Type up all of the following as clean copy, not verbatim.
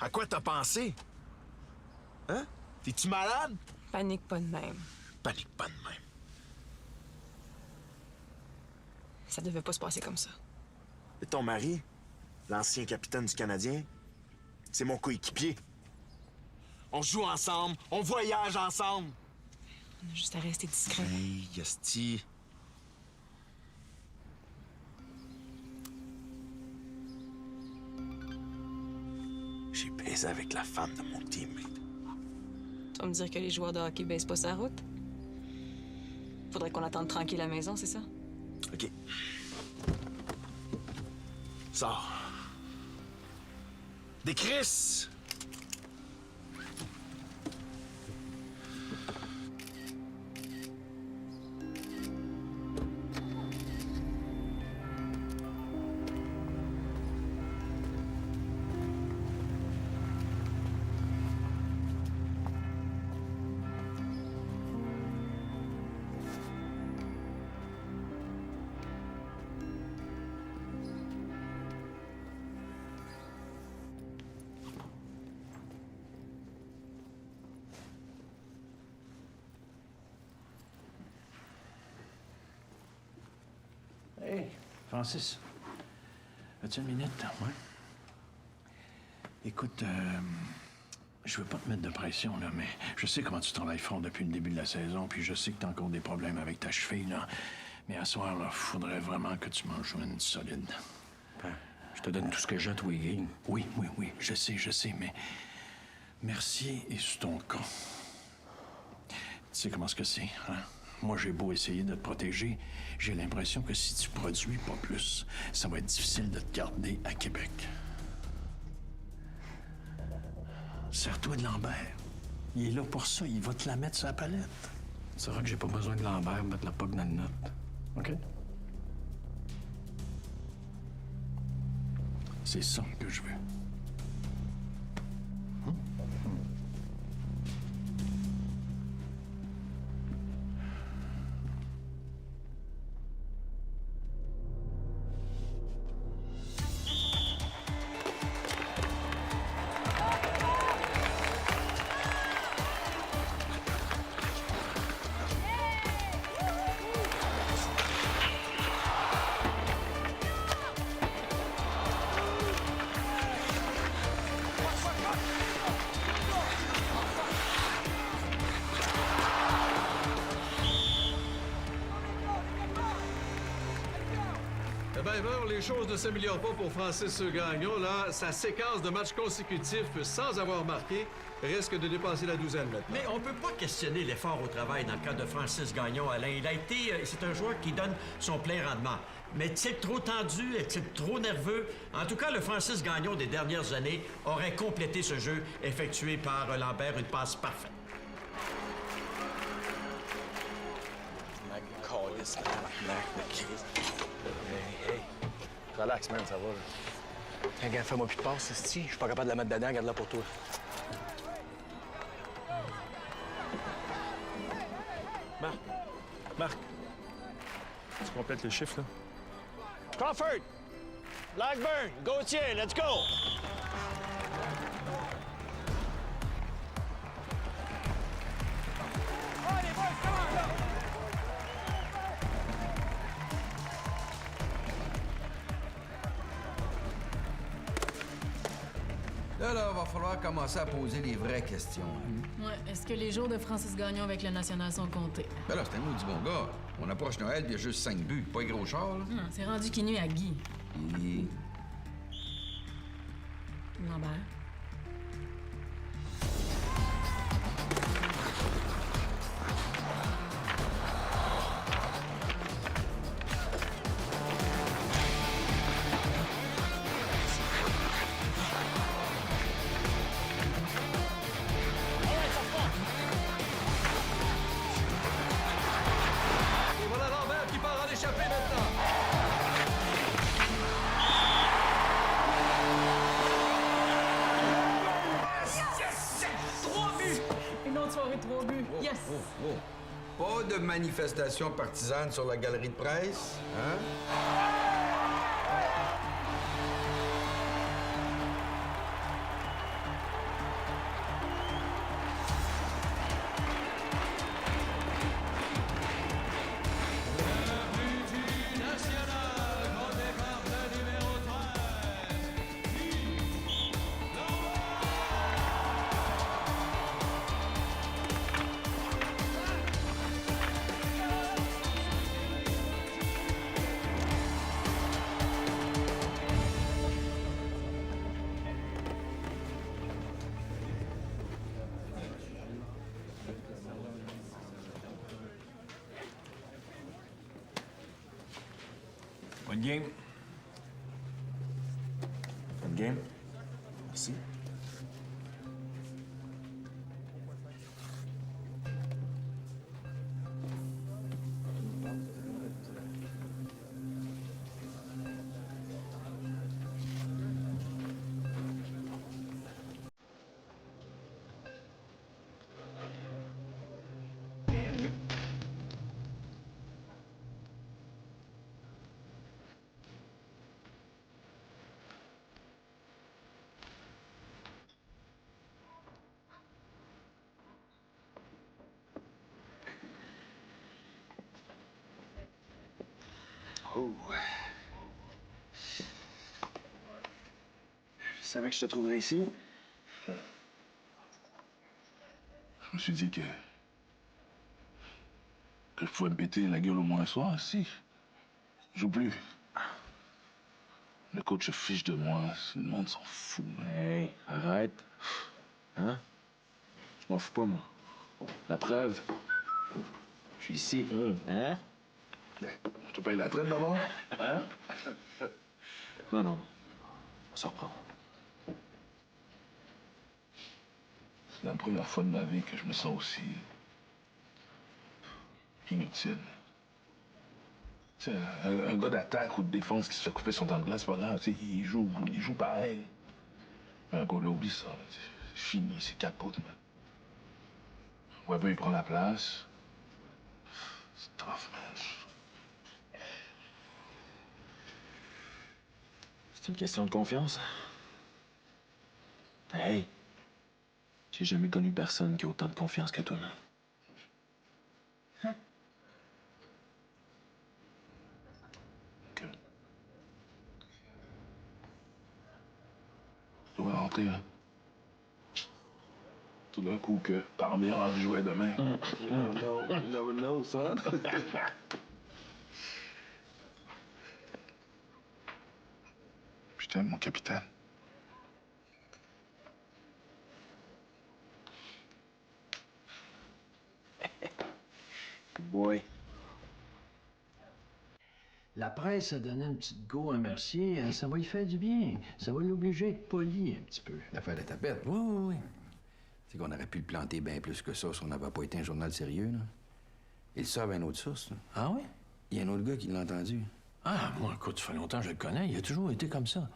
À quoi t'as pensé? Hein? T'es-tu malade? Panique pas de même. Panique pas de même. Ça devait pas se passer comme ça. Et ton mari, l'ancien capitaine du Canadien, c'est mon coéquipier. On joue ensemble, on voyage ensemble. On a juste à rester discret. Hey, Yasti. J'ai baisé avec la femme de mon teammate. Tu vas me dire que les joueurs de hockey baissent pas sa route? Faudrait qu'on attende tranquille à la maison, c'est ça? OK. Sors. Des Chris! Hey, Francis. As-tu une minute? Ouais. Écoute, je veux pas te mettre de pression, là, mais je sais comment tu travailles fort depuis le début de la saison, puis je sais que t'as encore des problèmes avec ta cheville, là. Mais à soir, là, faudrait vraiment que tu manges une solide. Ben, je te donne tout ce que j'ai à toi, Guy. Oui, je sais, mais Mercier est sous ton camp. Tu sais comment ce que c'est, hein? Moi, j'ai beau essayer de te protéger, j'ai l'impression que si tu produis pas plus, ça va être difficile de te garder à Québec. Sers-toi de Lambert. Il est là pour ça, il va te la mettre sur la palette. Tu sauras que j'ai pas besoin de Lambert mettre la poque dans le note. OK? C'est ça que je veux. Eh bien, les choses ne s'améliorent pas pour Francis Gagnon. Là, sa séquence de matchs consécutifs sans avoir marqué risque de dépasser la douzaine maintenant. Mais on peut pas questionner l'effort au travail dans le cas de Francis Gagnon, Alain. C'est un joueur qui donne son plein rendement. Mais est-il trop tendu? Est-il trop nerveux? En tout cas, le Francis Gagnon des dernières années aurait complété ce jeu effectué par Lambert, une passe parfaite. Hey. Relax, man, ça va, là. Regarde, fais-moi plus de passe, si je suis pas capable de la mettre dedans, garde-la pour toi. Marc, tu complètes les chiffres, là? Crawford! Blackburn! Gauthier, let's go! Là, va falloir commencer à poser les vraies questions. Ouais, est-ce que les jours de Francis Gagnon avec le National sont comptés? Ben là, c'est un maudit bon gars. On approche Noël, il y a juste 5 buts. Pas un gros char, là. Non, c'est rendu qui nuit à Guy. Et... Lambert. Et voilà Lambert qui part en échappée maintenant. Une autre soirée, 3 buts. Yes! Pas de manifestation partisane sur la galerie de presse, hein? Bonne game. Bonne game. Merci. Oh. Je savais que je te trouverais ici. Je me suis dit que je pouvais me péter la gueule au moins un soir, si. Je joue plus. Le coach se fiche de moi, le monde s'en fout. Hey, arrête. Hein? Je m'en fous pas, moi. La preuve, je suis ici. Hein? Je te paye la traite d'abord? Hein? Non, non. On s'en reprend. C'est la première fois de ma vie que je me sens aussi inutile. Tu sais, un gars d'attaque ou de défense qui se fait couper son temps de glace, c'est pas grave. Tu sais, il joue pareil. Mais un gars là, oublie ça. C'est fini, c'est 4 potes. Weber, il prend la place. C'est tough, man. C'est une question de confiance. Hey, j'ai jamais connu personne qui a autant de confiance que toi, man. OK. Je dois rentrer, là. Tout d'un coup, que Parmesan jouait demain. No, never know, son. Je t'aime, mon capitaine. Boy. La presse a donné un petit go à Mercier. Ça va lui faire du bien. Ça va l'obliger à être poli un petit peu. L'affaire de tapette? Oui, oui, oui. C'est qu'on aurait pu le planter bien plus que ça si on n'avait pas été un journal sérieux, là. Ils savent une autre source, là. Ah oui? Il y a un autre gars qui l'a entendu. Ah, moi, écoute, ça fait longtemps que je le connais. Il a toujours été comme ça.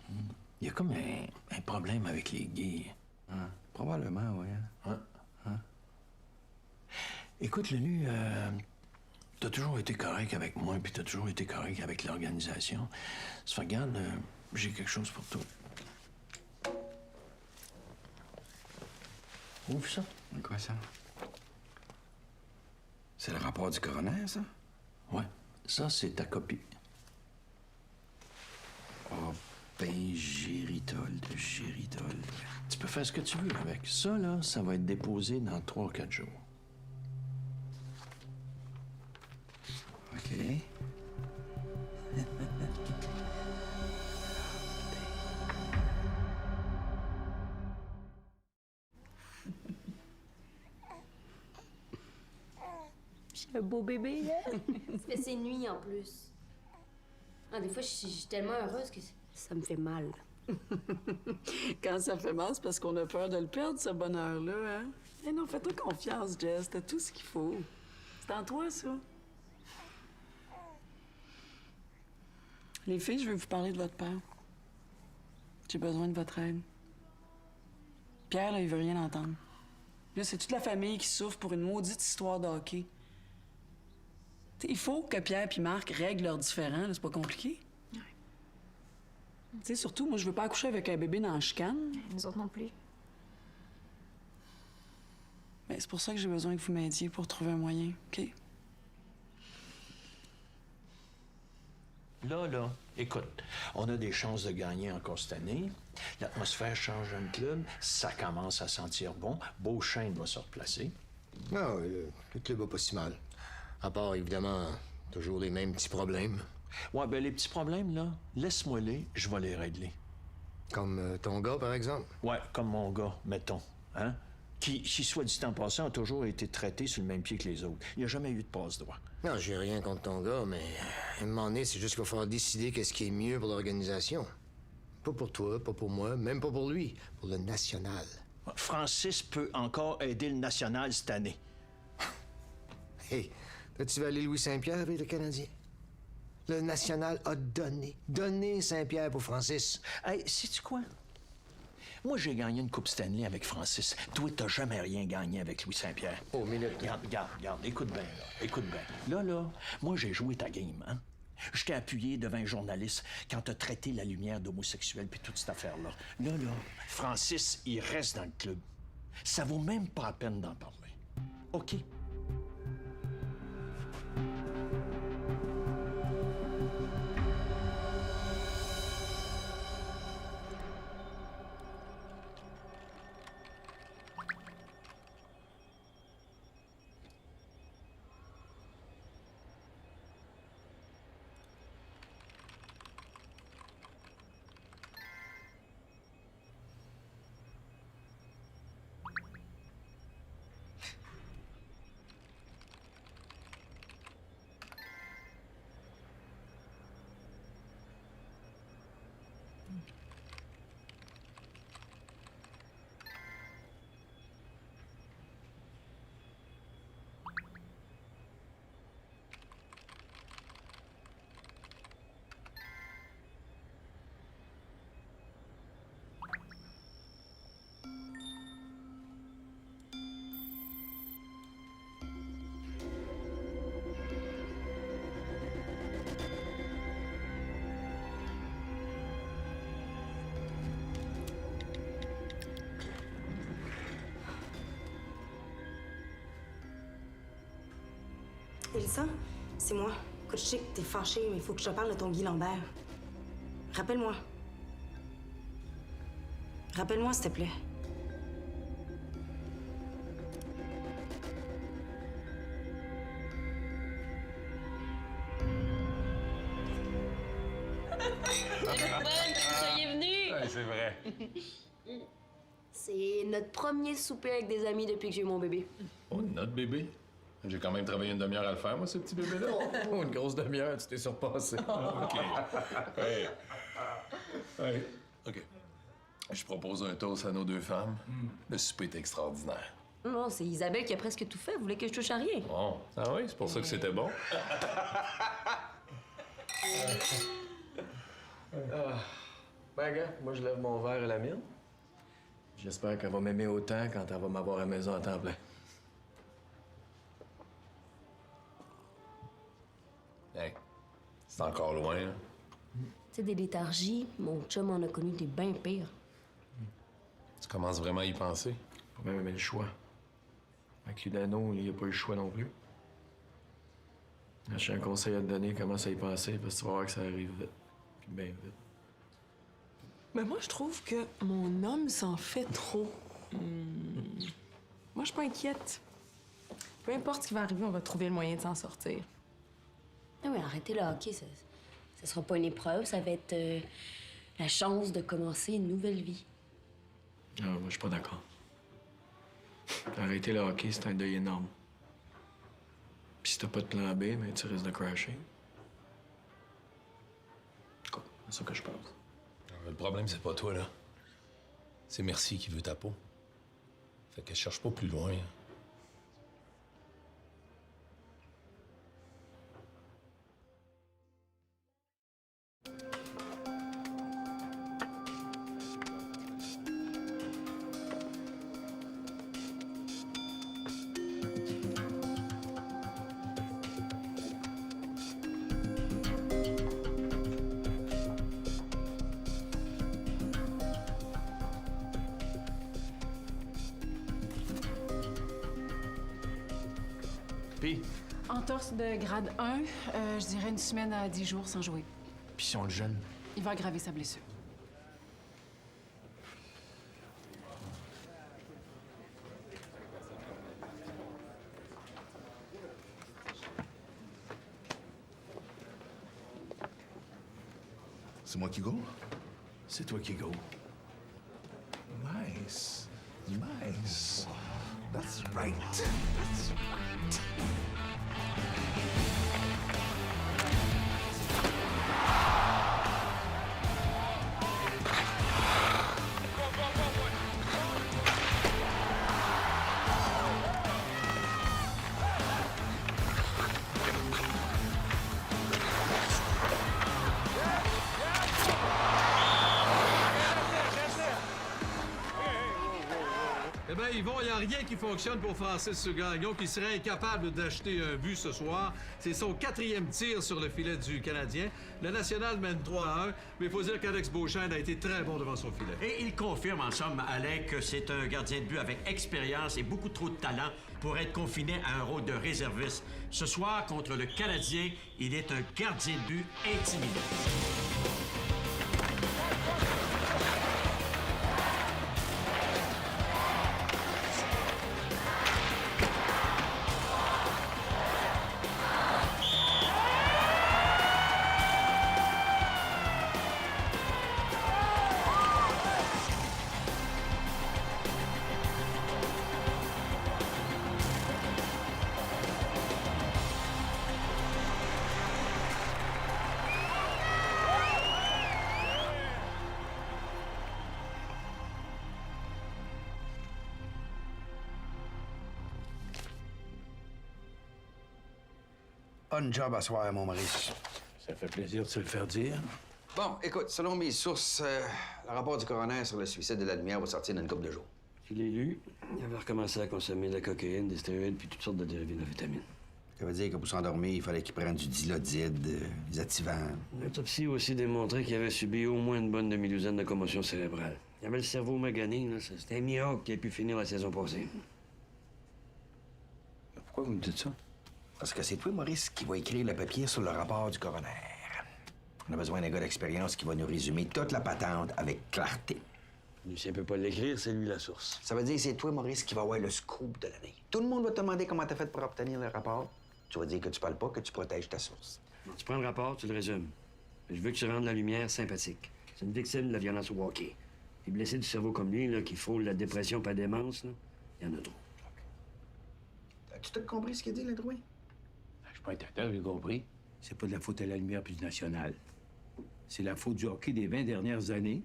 Il y a comme un problème avec les gays. Ah, probablement, oui. Écoute, Lenu, t'as toujours été correct avec moi, puis t'as toujours été correct avec l'organisation. Ça fait, regarde, j'ai quelque chose pour toi. Ouvre ça. Quoi, ça? C'est le rapport du coroner, ça? Ouais, ça, c'est ta copie. Oh, ben, géritol de géritol. Tu peux faire ce que tu veux avec. Ça, là, ça va être déposé dans 3 ou 4 jours. OK. J'ai un beau bébé, là. C'est que c'est nuit, en plus. Ah, des fois, je suis tellement heureuse que ça me fait mal. Quand ça fait mal, c'est parce qu'on a peur de le perdre, ce bonheur-là, hein? Eh non, fais-toi confiance, Jess. T'as tout ce qu'il faut. C'est en toi, ça. Les filles, je veux vous parler de votre père. J'ai besoin de votre aide. Pierre, là, il veut rien entendre. Là, c'est toute la famille qui souffre pour une maudite histoire de hockey. T'sais, il faut que Pierre et Marc règlent leurs différends, là, c'est pas compliqué. Ouais. Tu sais, surtout, moi, je veux pas accoucher avec un bébé dans la chicane. Nous autres non plus. Ben, c'est pour ça que j'ai besoin que vous m'aidiez pour trouver un moyen, OK? Là, écoute, on a des chances de gagner encore cette année. L'atmosphère change dans le club. Ça commence à sentir bon. Beauchesne va se replacer. Ah oui, le club va pas si mal. À part, évidemment, toujours les mêmes petits problèmes. Ouais, ben les petits problèmes, là, laisse-moi-les, je vais les régler. Comme ton gars, par exemple? Ouais, comme mon gars, mettons. Hein? qui, soit dit en passant, a toujours été traité sur le même pied que les autres. Il n'y a jamais eu de passe-droit. Non, j'ai rien contre ton gars, mais à un moment donné, c'est juste qu'il va falloir décider qu'est-ce qui est mieux pour l'organisation. Pas pour toi, pas pour moi, même pas pour lui, pour le national. Francis peut encore aider le national cette année. Hey, tu vas aller Louis Saint-Pierre avec le Canadien? Le national a donné Saint-Pierre pour Francis. Hey, sais-tu quoi? Moi, j'ai gagné une Coupe Stanley avec Francis. Toi, t'as jamais rien gagné avec Louis Saint-Pierre. Oh, minute. Regarde, écoute bien, là. Écoute bien. Là, moi, j'ai joué ta game, hein? Je t'ai appuyé devant un journaliste quand t'as traité la lumière d'homosexuel puis toute cette affaire-là. Là, Francis, il reste dans le club. Ça vaut même pas la peine d'en parler. OK? Elsa, c'est moi. Écoute, je sais que t'es fâchée, mais il faut que je te parle de ton Guy Lambert. Rappelle-moi. Rappelle-moi, s'il te plaît. Soyez venus! Ouais, c'est vrai. C'est notre premier souper avec des amis depuis que j'ai eu mon bébé. Oh, notre bébé? J'ai quand même travaillé une demi-heure à le faire, moi, ce petit bébé-là. Oh, une grosse demi-heure, tu t'es surpassé. OK. Hey. Hey. OK. Je propose un toast à nos deux femmes. Le souper est extraordinaire. Non, c'est Isabelle qui a presque tout fait. Elle voulait que je touche à rien. Bon. Ah oui, c'est pour ça que c'était bon. Ben, gars, moi, je lève mon verre à la mienne. J'espère qu'elle va m'aimer autant quand elle va m'avoir à la maison à temps plein. Hey, c'est encore loin, là. Tu sais, des léthargies, mon chum en a connu des bien pires. Tu commences vraiment à y penser? Pas même le choix. Avec Ludano, il n'y a pas eu le choix non plus. J'ai un conseil à te donner, commence à y penser, parce que tu vas voir que ça arrive vite. Puis bien vite. Mais moi, je trouve que mon homme s'en fait trop. Moi, je suis pas inquiète. Peu importe ce qui va arriver, on va trouver le moyen de s'en sortir. Ah oui, arrêtez le hockey, ça sera pas une épreuve, ça va être la chance de commencer une nouvelle vie. Ah, moi, je suis pas d'accord. Arrêter le hockey, c'est un deuil énorme. Puis si t'as pas de plan B, ben, tu risques de crasher. Quoi? C'est ça que je pense. Le problème, c'est pas toi, là. C'est Merci qui veut ta peau. Fait que cherche pas plus loin. Puis, Entorse de grade 1, je dirais une semaine à 10 jours sans jouer. puis si on le gêne? Il va aggraver sa blessure. C'est moi qui go? C'est toi qui go. Nice. Nice. That's right. That's right. Eh bien, Yvon, il n'y a rien qui fonctionne pour Francis Gagnon qui serait incapable d'acheter un but ce soir. C'est son 4e tir sur le filet du Canadien. Le National mène 3-1, mais il faut dire qu'Alex Beauchesne a été très bon devant son filet. Et il confirme, en somme, Alain, que c'est un gardien de but avec expérience et beaucoup trop de talent pour être confiné à un rôle de réserviste. Ce soir, contre le Canadien, il est un gardien de but intimidant. Bonne job à soir, mon Maurice. Ça fait plaisir de se le faire dire. Bon, écoute, selon mes sources, le rapport du coroner sur le suicide de la lumière va sortir dans une couple de jours. Je l'ai lu. Il avait recommencé à consommer de la cocaïne, des stéroïdes puis toutes sortes de dérivés de vitamines. Ça veut dire que pour s'endormir, il fallait qu'il prenne du dilodide, des activants. L'autopsie a aussi démontré qu'il avait subi au moins une bonne demi-douzaine de commotions cérébrales. Il avait le cerveau magané, là. C'était un miracle qui a pu finir la saison passée. Pourquoi vous me dites ça? Parce que c'est toi, Maurice, qui va écrire le papier sur le rapport du coroner. On a besoin d'un gars d'expérience qui va nous résumer toute la patente avec clarté. Lucien peut pas l'écrire, c'est lui la source. Ça veut dire que c'est toi, Maurice, qui va avoir le scoop de l'année. Tout le monde va te demander comment t'as fait pour obtenir le rapport. Tu vas dire que tu parles pas, que tu protèges ta source. Tu prends le rapport, tu le résumes. Je veux que tu rendes la lumière sympathique. C'est une victime de la violence au hockey. Les blessés du cerveau comme lui, là, qui frôlent la dépression pas démence, là, il y en a trop. As-tu tout compris ce qu'il dit, l'introué? Je suis pas interdit, j'ai compris. C'est pas de la faute à la lumière puis du national. C'est la faute du hockey des 20 dernières années.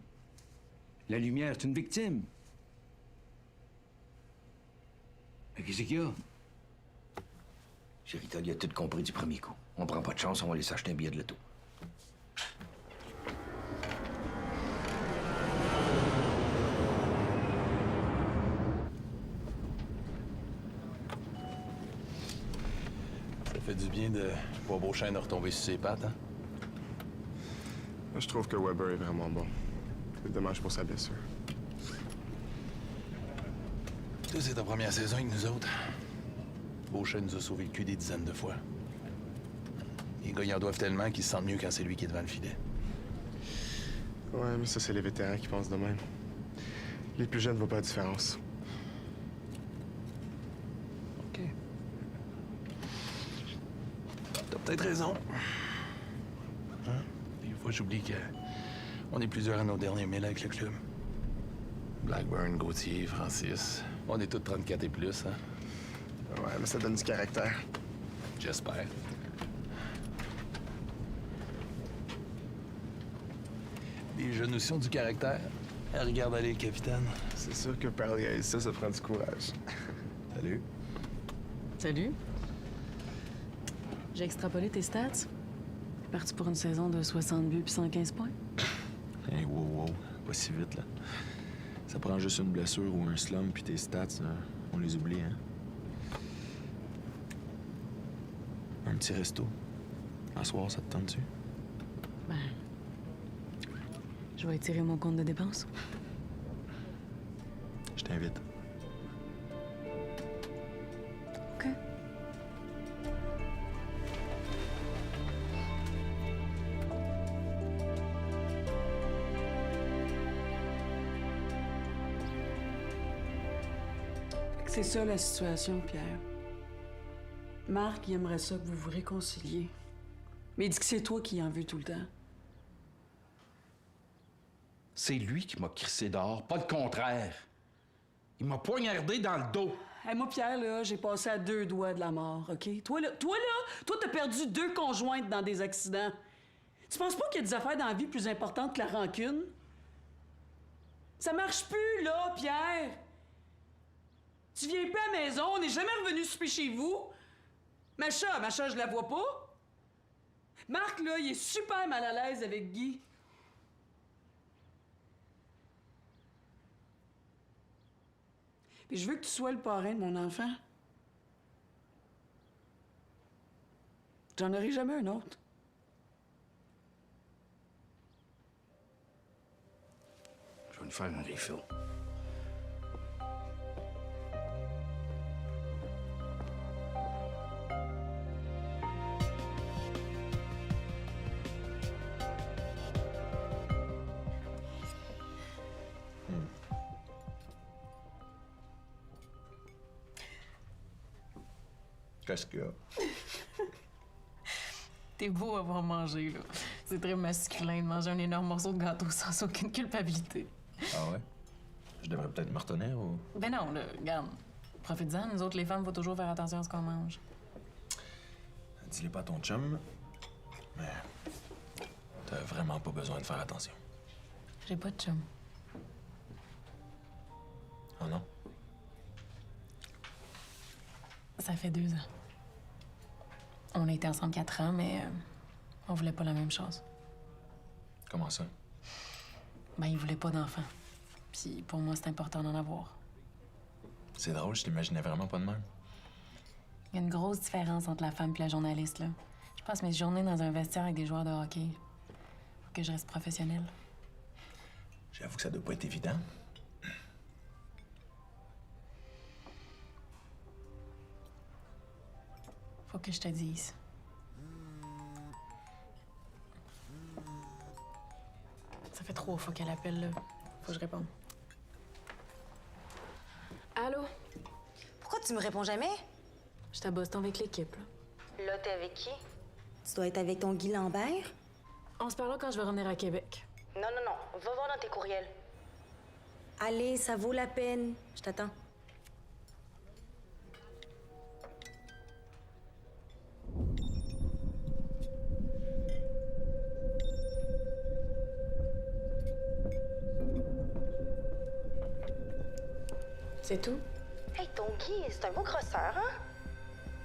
La lumière, c'est une victime. Mais qu'est-ce qu'il y a? Chéri, il a tout compris du premier coup. On prend pas de chance, on va aller s'acheter un billet de l'auto. Ça fait du bien de voir Beauchesne retomber sur ses pattes, hein? Moi, je trouve que Weber est vraiment bon. C'est dommage pour sa blessure. Toi, c'est ta première saison avec nous autres. Beauchesne nous a sauvé le cul des dizaines de fois. Les gars, ils en doivent tellement qu'ils se sentent mieux quand c'est lui qui est devant le filet. Ouais, mais ça, c'est les vétérans qui pensent de même. Les plus jeunes ne voient pas la différence. OK. T'as peut-être raison. Hein? Des fois, j'oublie qu'on est plusieurs à nos derniers milles avec le club. Blackburn, Gauthier, Francis. On est tous 34 et plus, hein? Ouais, mais ça donne du caractère. J'espère. Les jeunes aussi ont du caractère. Regarde aller, le capitaine. C'est sûr que parler à ça prend du courage. Salut. Salut. J'ai extrapolé tes stats. T'es parti pour une saison de 60 buts puis 115 points. Hey, wow, pas si vite, là. Ça prend juste une blessure ou un slum, puis tes stats, on les oublie, hein? Un petit resto. Un soir, ça te tente-tu? Ben, je vais étirer mon compte de dépenses. Je t'invite. OK. C'est ça la situation, Pierre. Marc, il aimerait ça que vous vous réconciliez. Mais il dit que c'est toi qui en veux tout le temps. C'est lui qui m'a crissé dehors, pas le contraire. Il m'a poignardé dans le dos. Hey, moi, Pierre, là, j'ai passé à 2 doigts de la mort, OK? Toi, t'as perdu 2 conjointes dans des accidents. Tu penses pas qu'il y a des affaires dans la vie plus importantes que la rancune? Ça marche plus, là, Pierre! Tu viens plus à la maison, on n'est jamais revenu souper chez vous. Macha, je la vois pas. Marc, là, il est super mal à l'aise avec Guy. Puis je veux que tu sois le parrain de mon enfant. J'en aurai jamais un autre. Je vais nous faire un refill. Qu'est-ce qu'il y a? T'es beau à avoir mangé, là. C'est très masculin de manger un énorme morceau de gâteau sans aucune culpabilité. Ah ouais? Je devrais peut-être me retenir ou... Ben non, là, regarde. Profite-en, nous autres, les femmes, faut toujours faire attention à ce qu'on mange. Dis-le pas à ton chum, mais t'as vraiment pas besoin de faire attention. J'ai pas de chum. Oh non? Ça fait 2 ans. On a été ensemble 4 ans, mais on voulait pas la même chose. Comment ça? Ben, il voulait pas d'enfant. Puis pour moi, c'est important d'en avoir. C'est drôle, je t'imaginais vraiment pas de même. Il y a une grosse différence entre la femme et la journaliste, là. Je passe mes journées dans un vestiaire avec des joueurs de hockey. Faut que je reste professionnelle. J'avoue que ça doit pas être évident. Faut que je te dise. Ça fait 3 fois qu'elle appelle, là. Faut que je réponde. Allô? Pourquoi tu me réponds jamais? J'étais à Boston avec l'équipe, là. Là, t'es avec qui? Tu dois être avec ton Guy Lambert? On se parlera quand je vais revenir à Québec. Non. Va voir dans tes courriels. Allez, ça vaut la peine. Je t'attends. C'est tout? Hey, ton Guy, c'est un beau crosseur, hein?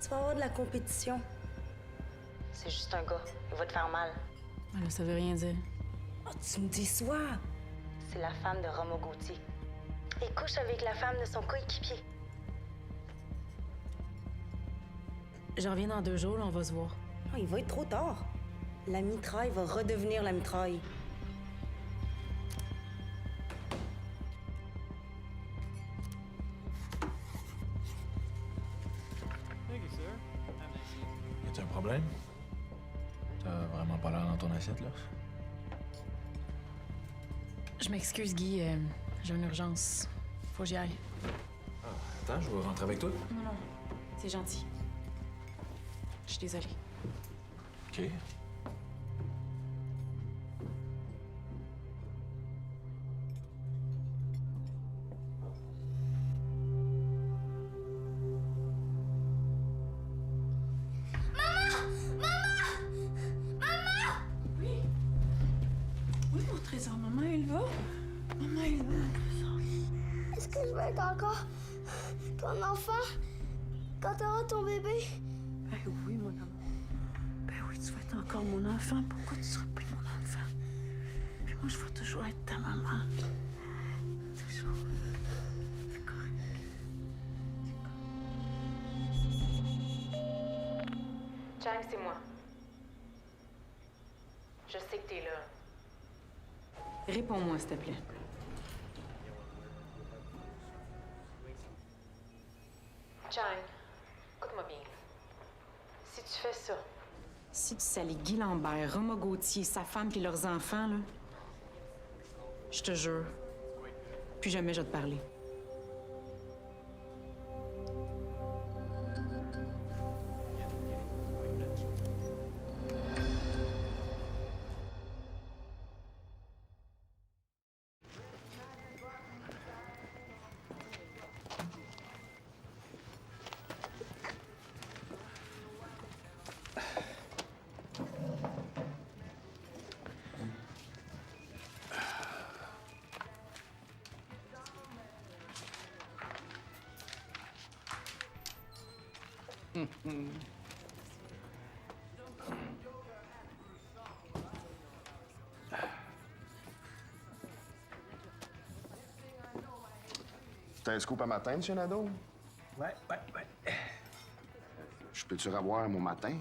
Tu vas avoir de la compétition. C'est juste un gars. Il va te faire mal. Là, ça veut rien dire. Oh, tu me déçois. C'est la femme de Romo Gauthier. Il couche avec la femme de son coéquipier. Je reviens dans 2 jours, là, on va se voir. Oh, il va être trop tard. La mitraille va redevenir la mitraille. Y a-t-il un problème? T'as vraiment pas l'air dans ton assiette, là? Je m'excuse, Guy. J'ai une urgence. Faut que j'y aille. Attends, je vais rentrer avec toi. Non. C'est gentil. Je suis désolée. OK. Oui, mon trésor, maman, elle va? Maman, elle va. Est-ce que je vais être encore ton enfant quand tu auras ton bébé? Ben oui, mon amour. Ben oui, tu vas être encore mon enfant. Pourquoi tu seras plus mon enfant? Puis moi, je vais toujours être ta maman. Toujours. C'est correct. Chang, c'est moi. Je sais que t'es là. Réponds-moi, s'il te plaît. Chang, écoute-moi bien. Si tu fais ça... Si tu salis Guy Lambert, Romo Gauthier, sa femme puis leurs enfants, là... Je te jure, plus jamais je vais te parler. T'as un scoop à matin, M. Nadeau? Ouais. Je peux-tu revoir mon matin?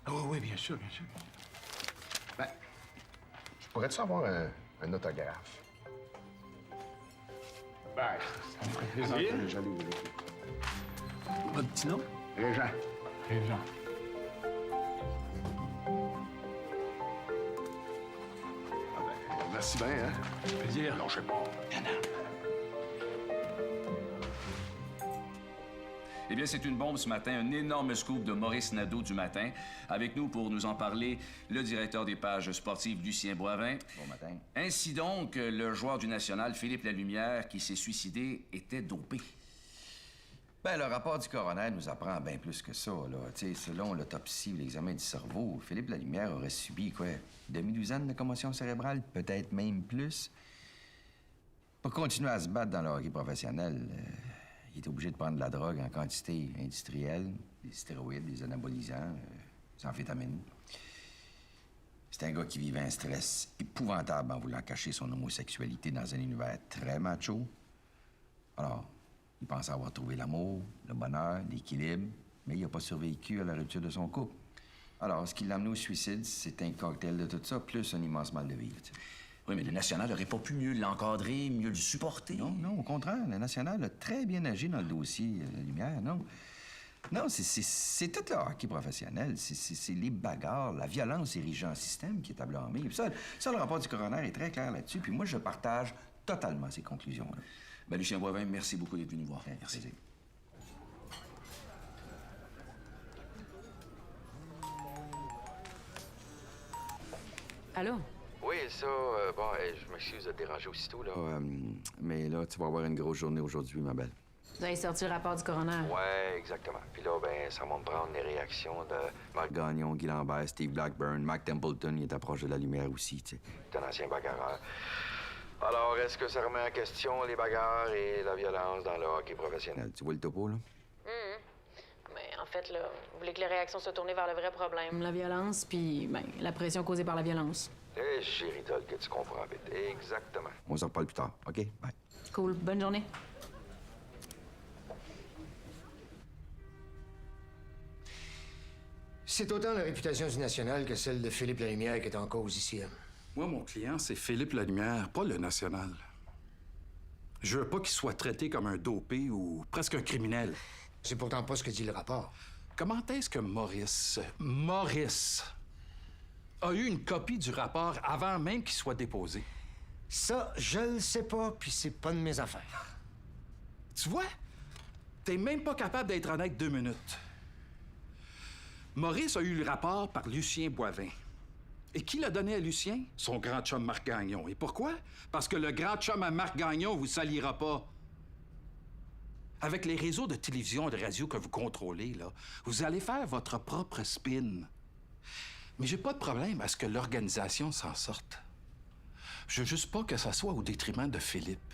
Ah oui, bien sûr, bien sûr. Ben, je pourrais-tu avoir un autographe? Ben, ça me ferait plaisir. Jaloux. Votre petit nom? Régent. Régent. Merci bien, hein? Plaisir. Non, je sais pas. Eh bien, c'est une bombe ce matin, un énorme scoop de Maurice Nadeau du matin. Avec nous pour nous en parler, le directeur des pages sportives, Lucien Boivin. Bon matin. Ainsi donc, le joueur du National, Philippe Lalumière, qui s'est suicidé, était dopé. Ben, le rapport du coroner nous apprend bien plus que ça, là. Tu sais, selon l'autopsie ou l'examen du cerveau, Philippe Lalumière aurait subi, quoi, demi-douzaine de commotions cérébrales, peut-être même plus. Pour continuer à se battre dans le hockey professionnel, il est obligé de prendre de la drogue en quantité industrielle, des stéroïdes, des anabolisants, des amphétamines. C'est un gars qui vivait un stress épouvantable en voulant cacher son homosexualité dans un univers très macho. Alors, il pensait avoir trouvé l'amour, le bonheur, l'équilibre, mais il n'a pas survécu à la rupture de son couple. Alors, ce qui l'a amené au suicide, c'est un cocktail de tout ça, plus un immense mal de vivre, tu sais. Oui, mais le National n'aurait pas pu mieux l'encadrer, mieux le supporter. Non, au contraire. Le National a très bien agi dans le dossier Lumière, non. Non, c'est tout le hockey professionnel. C'est les bagarres, la violence érigée en système qui est à blâmer. Ça, le rapport du coroner est très clair là-dessus. Puis moi, je partage totalement ces conclusions-là. Ben, Lucien Boivin, merci beaucoup d'être venu nous voir. Merci. Allô? Oui, ça, je m'excuse de te déranger aussitôt, là. Mais là, tu vas avoir une grosse journée aujourd'hui, ma belle. Vous avez sorti le rapport du coroner. Ouais, exactement. Puis là, ça va me prendre les réactions de Marc Gagnon, Guy Lambert, Steve Blackburn, Mac Templeton, il est approche de la lumière aussi, tu sais. C'est un ancien bagarreur. Alors, est-ce que ça remet en question les bagarres et la violence dans le hockey professionnel? Tu vois le topo, là? Mais en fait, là, vous voulez que les réactions se tournent vers le vrai problème. La violence, puis la pression causée par la violence. Eh, chéritole, que tu comprends vite. Exactement. On s'en reparle plus tard, OK? Bye. Cool. Bonne journée. C'est autant la réputation du National que celle de Philippe Lalumière qui est en cause ici. Moi, mon client, c'est Philippe Lalumière, pas le National. Je veux pas qu'il soit traité comme un dopé ou presque un criminel. C'est pourtant pas ce que dit le rapport. Comment est-ce que Maurice a eu une copie du rapport avant même qu'il soit déposé? Ça, je le sais pas, puis c'est pas de mes affaires. Tu vois? T'es même pas capable d'être honnête 2 minutes. Maurice a eu le rapport par Lucien Boivin. Et qui l'a donné à Lucien? Son grand chum Marc Gagnon. Et pourquoi? Parce que le grand chum à Marc Gagnon vous salira pas. Avec les réseaux de télévision et de radio que vous contrôlez, là, vous allez faire votre propre spin. Mais j'ai pas de problème à ce que l'organisation s'en sorte. Je veux juste pas que ça soit au détriment de Philippe.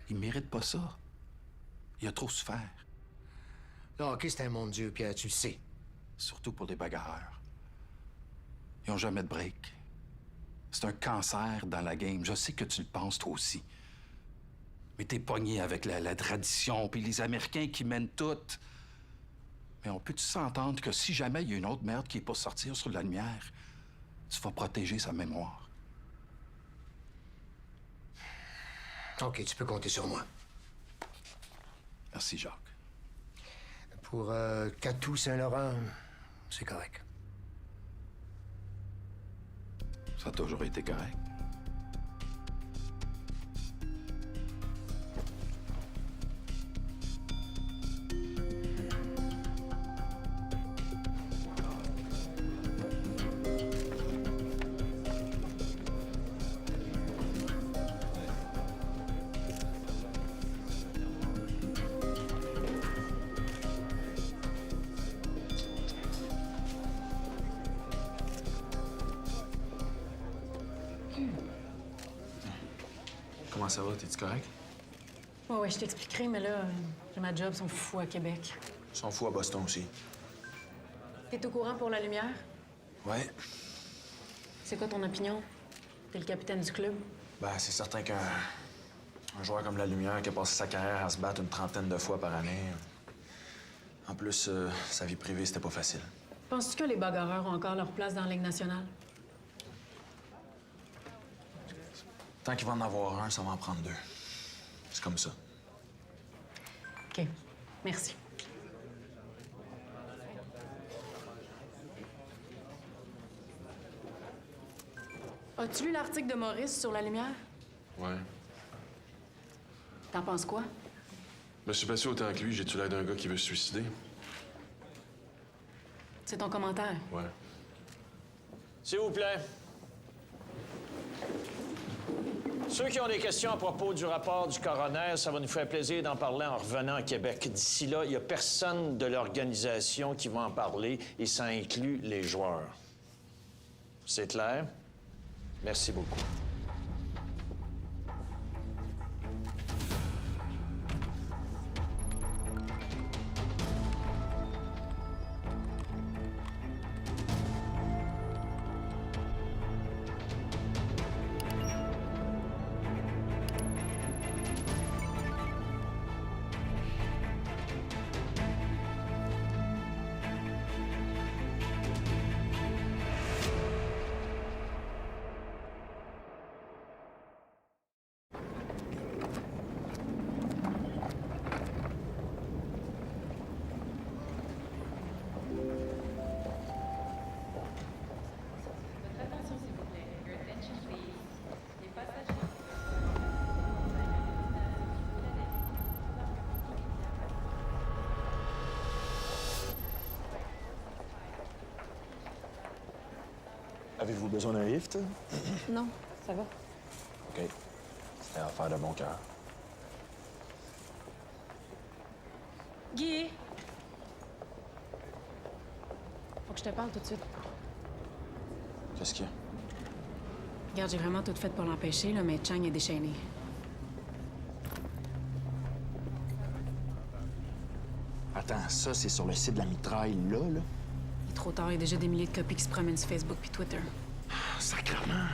Il mérite pas ça. Il a trop souffert. Le hockey, c'est un monde Dieu, Pierre, tu le sais. Surtout pour des bagarreurs. Ils ont jamais de break. C'est un cancer dans la game. Je sais que tu le penses, toi aussi. Mais t'es pogné avec la tradition, puis les Américains qui mènent tout. Mais on peut-tu s'entendre que si jamais il y a une autre merde qui est pour sortir sur la lumière, tu vas protéger sa mémoire? OK, tu peux compter sur moi. Merci, Jacques. Pour Catou Saint-Laurent, c'est correct. Ça a toujours été correct. Comment ça va? T'es-tu correct? Ouais, je t'expliquerai, mais là, j'ai ma job, ils sont fous à Québec. Ils sont fous à Boston aussi. T'es au courant pour la lumière? Ouais. C'est quoi ton opinion? T'es le capitaine du club? Ben, c'est certain qu'un joueur comme La Lumière qui a passé sa carrière à se battre une trentaine de fois par année. En plus, sa vie privée, c'était pas facile. Penses-tu que les bagarreurs ont encore leur place dans la Ligue nationale? Tant qu'il va en avoir un, ça va en prendre deux. C'est comme ça. OK. Merci. As-tu lu l'article de Maurice sur la lumière? Ouais. T'en penses quoi? Je me suis passé autant que lui, j'ai-tu l'air d'un gars qui veut se suicider? C'est ton commentaire. Ouais. S'il vous plaît. Ceux qui ont des questions à propos du rapport du coroner, ça va nous faire plaisir d'en parler en revenant à Québec. D'ici là, il n'y a personne de l'organisation qui va en parler et ça inclut les joueurs. C'est clair? Merci beaucoup. Avez-vous besoin d'un lift? Non, ça va. OK. C'était affaire de bon cœur. Guy! Faut que je te parle tout de suite. Qu'est-ce qu'il y a? Regarde, j'ai vraiment tout fait pour l'empêcher, là, mais Chang est déchaîné. Attends, ça, c'est sur le site de la mitraille, là? Il est trop tard, il y a déjà des milliers de copies qui se promènent sur Facebook puis Twitter. Sacrement!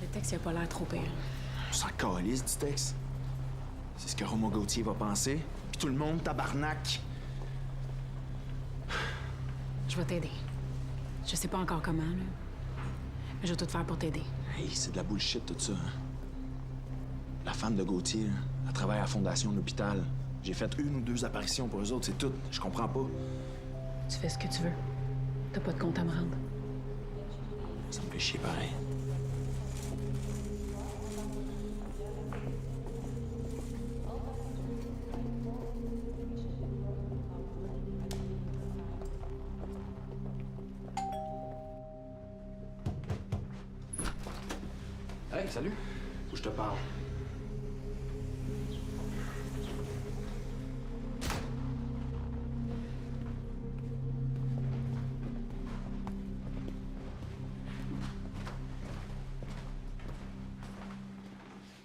Le texte, il a pas l'air trop pire. On s'en calisse du texte. C'est ce que Romo Gauthier va penser. Puis tout le monde, tabarnak! Je vais t'aider. Je sais pas encore comment, là. Mais je vais tout faire pour t'aider. Hey, c'est de la bullshit, tout ça. Hein? La femme de Gauthier, là, elle travaille à la fondation de l'hôpital. J'ai fait 1 ou 2 apparitions pour eux autres, c'est tout. Je comprends pas. Tu fais ce que tu veux. T'as pas de compte à me rendre. Ça me fait chier pareil. Hey, salut. Faut que je te parle.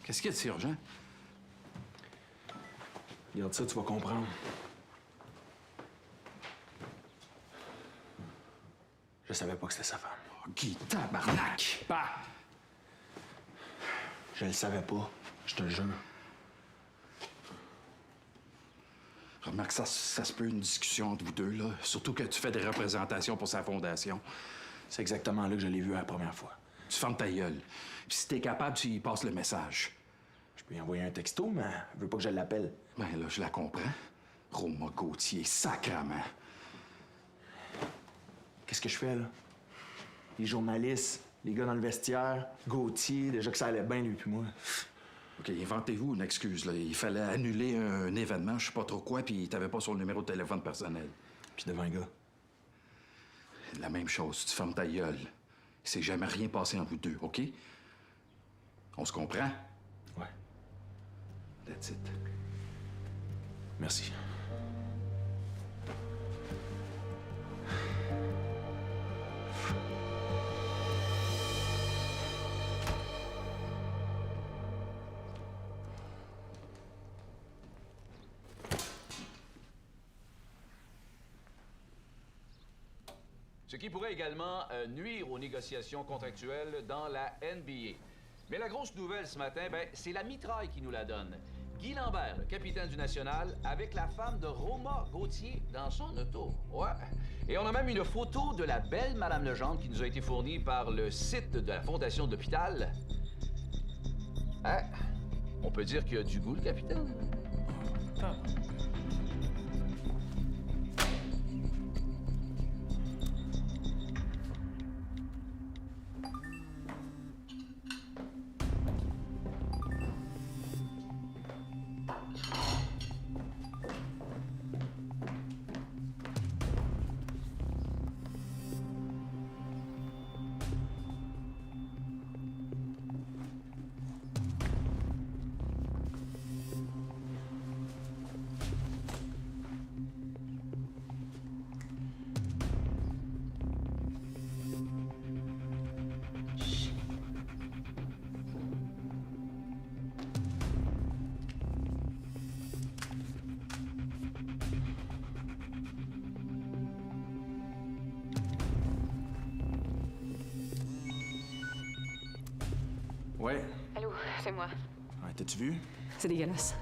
Qu'est-ce qu'il y a de si urgent? Regarde ça, tu vas comprendre. Je savais pas que c'était sa femme. Oh, Guy, tabarnak! Bah! Je le savais pas, je te le jure. Remarque, ça se peut une discussion entre vous deux, là. Surtout que tu fais des représentations pour sa fondation. C'est exactement là que je l'ai vu la première fois. Tu fermes ta gueule. Puis si t'es capable, tu y passes le message. Je peux lui envoyer un texto, mais elle veut pas que je l'appelle. Ben là, je la comprends. Romo Gauthier, sacrement. Qu'est-ce que je fais, là? Les journalistes, les gars dans le vestiaire, Gauthier, déjà que ça allait bien, lui puis moi. OK, inventez-vous une excuse, là. Il fallait annuler un événement, je sais pas trop quoi, puis t'avais pas son numéro de téléphone personnel. Puis devant un gars. La même chose, tu fermes ta gueule. Il s'est jamais rien passé entre vous deux, OK? On se comprend? Ouais. That's it. Merci. ce qui pourrait également nuire aux négociations contractuelles dans la NBA. Mais la grosse nouvelle ce matin, c'est la mitraille qui nous la donne. Guy Lambert, le capitaine du National, avec la femme de Roma Gauthier dans son auto. Ouais. Et on a même une photo de la belle Madame Legendre qui nous a été fournie par le site de la Fondation de l'Hôpital. Hein? On peut dire qu'il a du goût, le capitaine. Ah. Ouais. Allô, c'est moi. Ouais, t'as-tu vu? C'est dégueulasse.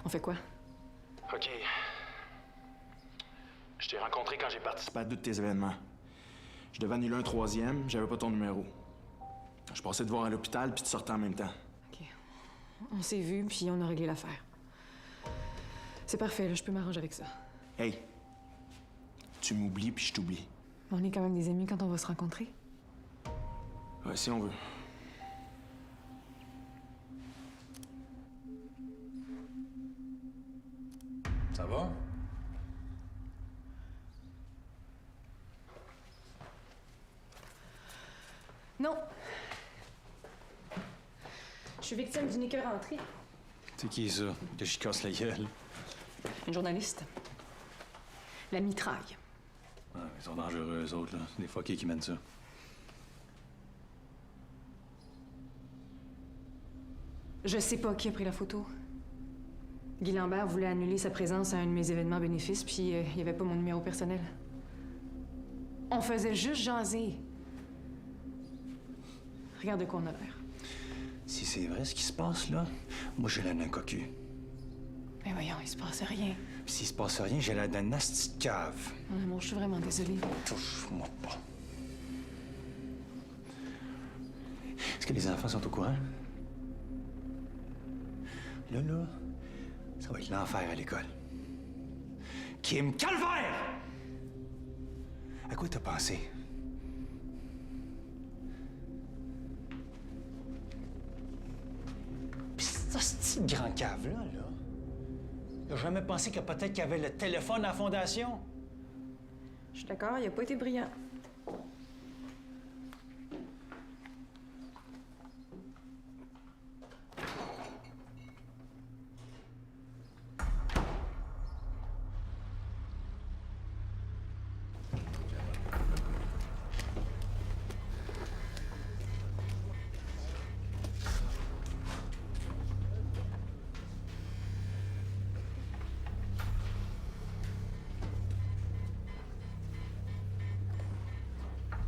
On fait quoi? OK. Je t'ai rencontré quand j'ai participé à deux de tes événements. Je devais annuler un troisième, j'avais pas ton numéro. Je passais te voir à l'hôpital puis tu sortais en même temps. OK. On s'est vus, puis on a réglé l'affaire. C'est parfait, là, je peux m'arranger avec ça. Hey, tu m'oublies puis je t'oublie. On est quand même des amis quand on va se rencontrer. Ouais, si on veut. Ça va? Non. Je suis victime d'une écœuranterie. C'est qui ça? Que je casse la gueule? Une journaliste. La mitraille. Ah, ils sont dangereux, eux autres, là. C'est des fuckers qui mènent ça. Je sais pas qui a pris la photo. Guy Lambert voulait annuler sa présence à un de mes événements bénéfices, puis il y avait pas mon numéro personnel. On faisait juste jaser. Regarde de quoi on a l'air. Si c'est vrai ce qui se passe, là, moi, j'ai l'air d'un cocu. Mais voyons, il se passe rien. Puis s'il se passe rien, j'ai l'air d'un nasty de cave. Mon amour, je suis vraiment désolée. Touche-moi pas. Est-ce que les enfants sont au courant? Là, ça va être l'enfer à l'école. Kim Calvaire! À quoi t'as pensé? Pis ce petit grand cave-là, il a jamais pensé que peut-être qu'il y avait le téléphone à la fondation? Je suis d'accord, il a pas été brillant.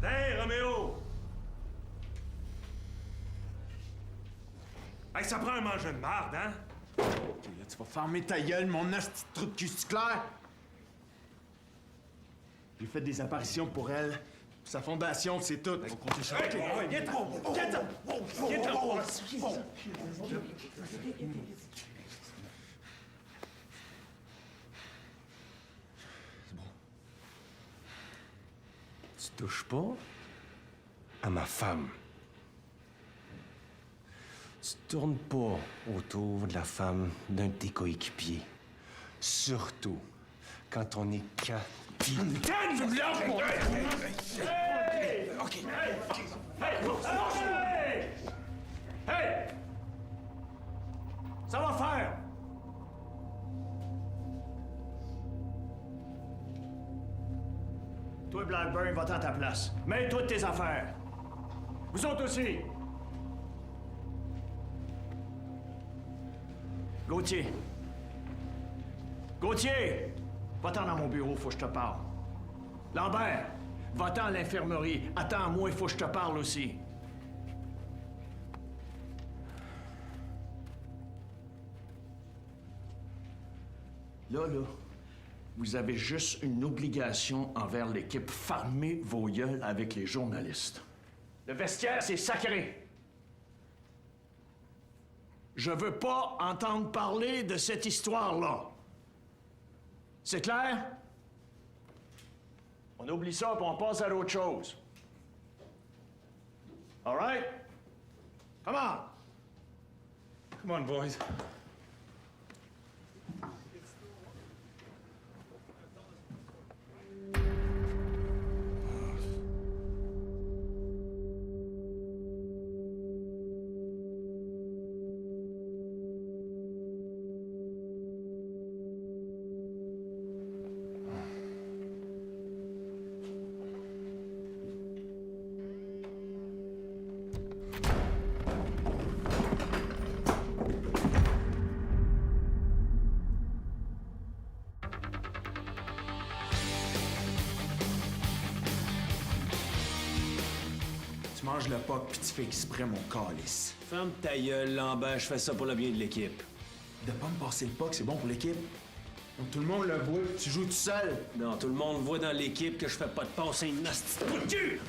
Hey, Roméo! Hey, ça prend un mangeur de marde, hein? OK, là, tu vas fermer ta gueule, mon asti de trou de cul, c'est clair? J'ai fait des apparitions pour elle, pour sa fondation, c'est tout. Faut compter sur OK, ouais, viens-t'en! Viens-t'en! Viens-t'en! Tu touches pas à ma femme. Tu tournes pas autour de la femme d'un de tes coéquipiers. Surtout quand on est quatre. Tu me lâches, mon... Hey! OK. Hey! Hey! Ça va faire! Toi, Blackburn, va-t'en à ta place. Mets-toi de tes affaires. Vous autres aussi. Gauthier. Gauthier! Va-t'en dans mon bureau, faut que je te parle. Lambert, Va-t'en à l'infirmerie. Attends-moi, il faut que je te parle aussi. Là, vous avez juste une obligation envers l'équipe. Fermez vos gueules avec les journalistes. Le vestiaire, c'est sacré. Je veux pas entendre parler de cette histoire-là. C'est clair? On oublie ça puis on passe à autre chose. All right? Come on! Come on, boys. Tu manges le poc puis tu fais exprès mon calice. Ferme ta gueule, Lambert, je fais ça pour le bien de l'équipe. De pas me passer le poc, c'est bon pour l'équipe. Donc tout le monde le voit, tu joues tout seul. Non, tout le monde voit dans l'équipe que je fais pas de passe à une nasty de cul!